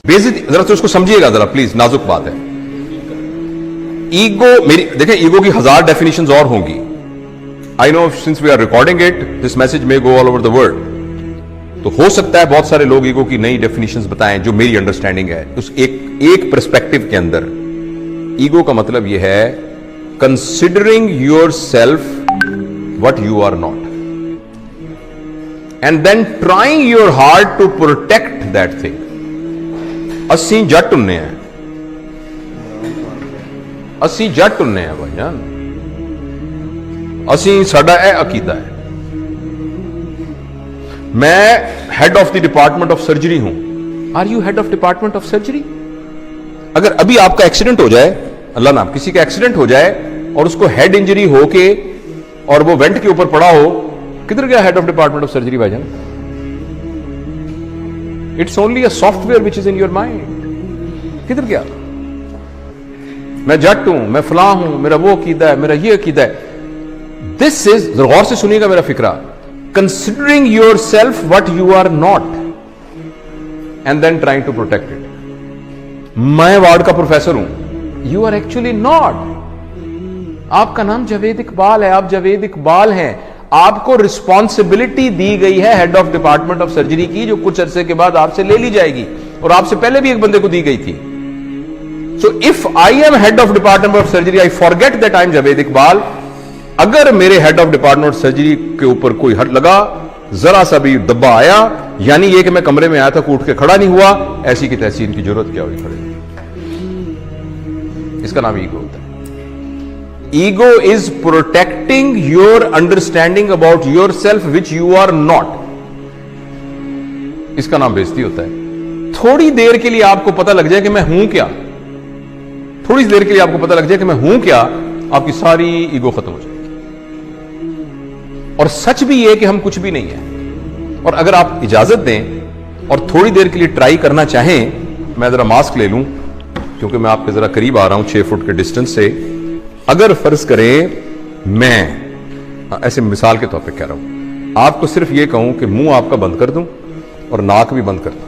Basic जरा तो उसको समझिएगा जरा प्लीज, नाजुक बात है। ईगो, मेरी देखें, ईगो की 1000 डेफिनेशंस और होंगी। I know since we are recording it this message may go all over the world, तो हो सकता है बहुत सारे लोग ईगो की नई डेफिनेशंस बताएं जो मेरी अंडरस्टैंडिंग है। उस एक पर्सपेक्टिव के अंदर ईगो का मतलब यह है considering your self what you are not and then trying your hard to protect that thing। ਅਸੀਂ ਜੱਟ ਹੁੰਨੇ ਆ, ਅਸੀਂ ਜੱਟ ਹੁੰਨੇ ਆ ਭਾਈਜਾਨ, ਅਸੀਂ ਸਾਡਾ ਇਹ ਅਕੀਦਾ ਹੈ। मैं head of the department of surgery हूं। Are you head of department of surgery? अगर अभी आपका एक्सीडेंट हो जाए, अल्लाह ना किसी का एक्सीडेंट हो जाए और उसको हेड इंजरी होके और वो वेंट के ऊपर पड़ा हो, किधर गया head of department of surgery भाईजान? It's only a software which is in your mind. किधर गया? मैं जट हूं, मैं फलां हूं, मेरा वो अकीदा है, मेरा ये अकीदा है। दिस इज, गौर से सुनिएगा मेरा फिक्रा, considering yourself what you are not and then trying to protect it. मैं वार्ड का प्रोफेसर हूं, यू आर एक्चुअली नॉट। आपका नाम जावेद इकबाल है, आप जावेद इकबाल हैं। आपको रिस्पॉन्सिबिलिटी दी गई है head of department of surgery की, जो कुछ अरसे के बाद आपसे ले ली जाएगी, और आपसे पहले भी एक बंदे को दी गई थी। So if I am head of department of surgery, I forget that I am Javed Iqbal. अगर मेरे head of department of surgery के ऊपर कोई हट लगा, जरा सा भी दब्बा आया, यानी ये कि मैं कमरे में आया था, उठ के खड़ा नहीं हुआ, ऐसी की तैसी इनकी जरूरत क्या हुई खड़े। इसका नाम ईगो होता है। Ego is protecting your understanding about yourself which you are not. इसका नाम बेइज्जती होता है। थोड़ी देर के लिए आपको पता लग जाए कि मैं हूं क्या, थोड़ी देर के लिए आपको पता लग जाए कि मैं हूं क्या, आपकी सारी ईगो खत्म हो जाएगी। और सच भी ये कि हम कुछ भी नहीं है। और अगर आप इजाजत दें और थोड़ी देर के लिए ट्राई करना चाहें, मैं जरा मास्क ले लूं क्योंकि मैं आपके जरा करीब आ रहा हूं 6 फुट के डिस्टेंस से। अगर फर्ज करें मैं ऐसे मिसाल के तौर पे कह रहा हूं, आपको सिर्फ ये कहूं कि मुंह आपका बंद कर दूं और नाक भी बंद कर दूं,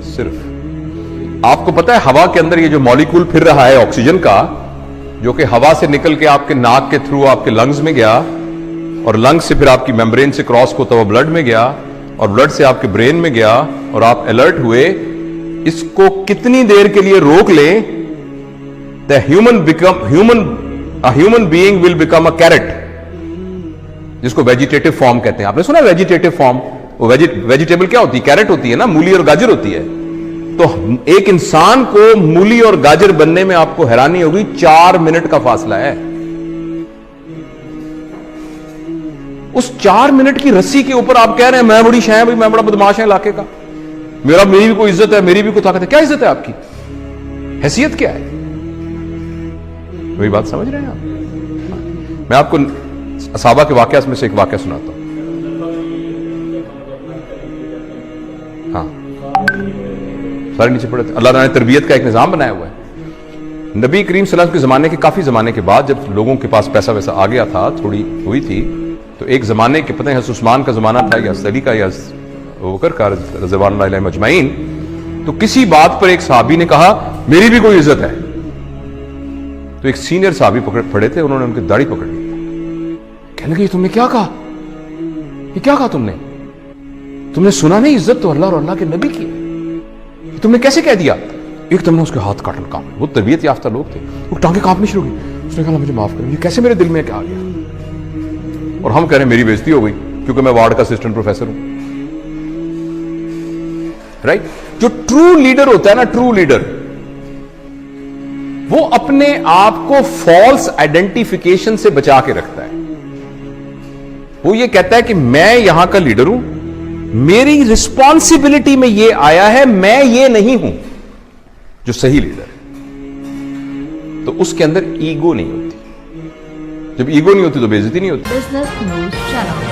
सिर्फ आपको पता है हवा के अंदर ये जो मॉलिक्यूल फिर रहा है ऑक्सीजन का, जो कि हवा से निकल के आपके नाक के थ्रू आपके लंग्स में गया, और लंग्स से फिर आपकी मेम्ब्रेन से क्रॉस होता हुआ ब्लड में गया, और ब्लड से आपके ब्रेन में गया, और आप अलर्ट हुए। इसको कितनी देर के लिए रोक लें, a human being will become a carrot, जिसको वेजिटेटिव फॉर्म कहते हैं। आपने सुना वेजिटेटिव फॉर्म? वो वेजिटेबल क्या होती है? कैरेट होती है ना, मूली और गाजर होती है। तो एक इंसान को मूली और गाजर बनने में आपको हैरानी होगी, 4 मिनट का फासला है। उस 4 मिनट की रस्सी के ऊपर आप कह रहे हैं मैं बड़ी शाय भाई, मैं बड़ा बदमाश है इलाके का, मेरी भी कोई इज्जत है, मेरी भी कोई ताकत है। क्या इज्जत है आपकी? हैसियत क्या है? वही बात समझ रहे हैं आप? मैं आपको असहाबा के वाकयात में से एक वाकया सुनाता हूं। हाँ, सारे नीचे पड़े थे। अल्लाह ने तरबियत का एक निजाम बनाया हुआ है। नबी करीम सल्लल्लाहु अलैहि वसल्लम के ज़माने के काफ़ी ज़माने के बाद, जब लोगों के पास पैसा वैसा आ गया था, थोड़ी हुई थी, तो एक ज़माने के, पता है उस्मान का ज़माना था या अली का या बकर का रज़वानुल्लाह अलैहिम अजमईन, तो किसी बात पर एक सहाबी ने कहा मेरी भी कोई इज्जत है। तो एक सीनियर साहबी पड़े थे, उन्होंने उनकी दाढ़ी पकड़ ली। कहने लगे तुमने क्या कहा? ये क्या कहा तुमने? तुमने सुना नहीं इज्जत तो अल्लाह और अल्लाह के नबी की है, तुमने कैसे कह दिया? एक तुमने उसके हाथ काटन कांप, वो तरबियत याफ्ता लोग थे, वो टांगे कांपनी शुरू हुई। उसने कहा मुझे माफ करो, ये कैसे मेरे दिल में क्या आ गया? और हम कह रहे हैं मेरी बेइज्जती हो गई क्योंकि मैं वार्ड का असिस्टेंट प्रोफेसर हूं। राइट? जो ट्रू लीडर होता है ना, ट्रू लीडर, वो अपने आप को फॉल्स आइडेंटिफिकेशन से बचा के रखता है। वो ये कहता है कि मैं यहां का लीडर हूं, मेरी रिस्पॉन्सिबिलिटी में ये आया है, मैं ये नहीं हूं। जो सही लीडर है तो उसके अंदर ईगो नहीं होती। जब ईगो नहीं होती तो बेइज्जती नहीं होती। Business news channel.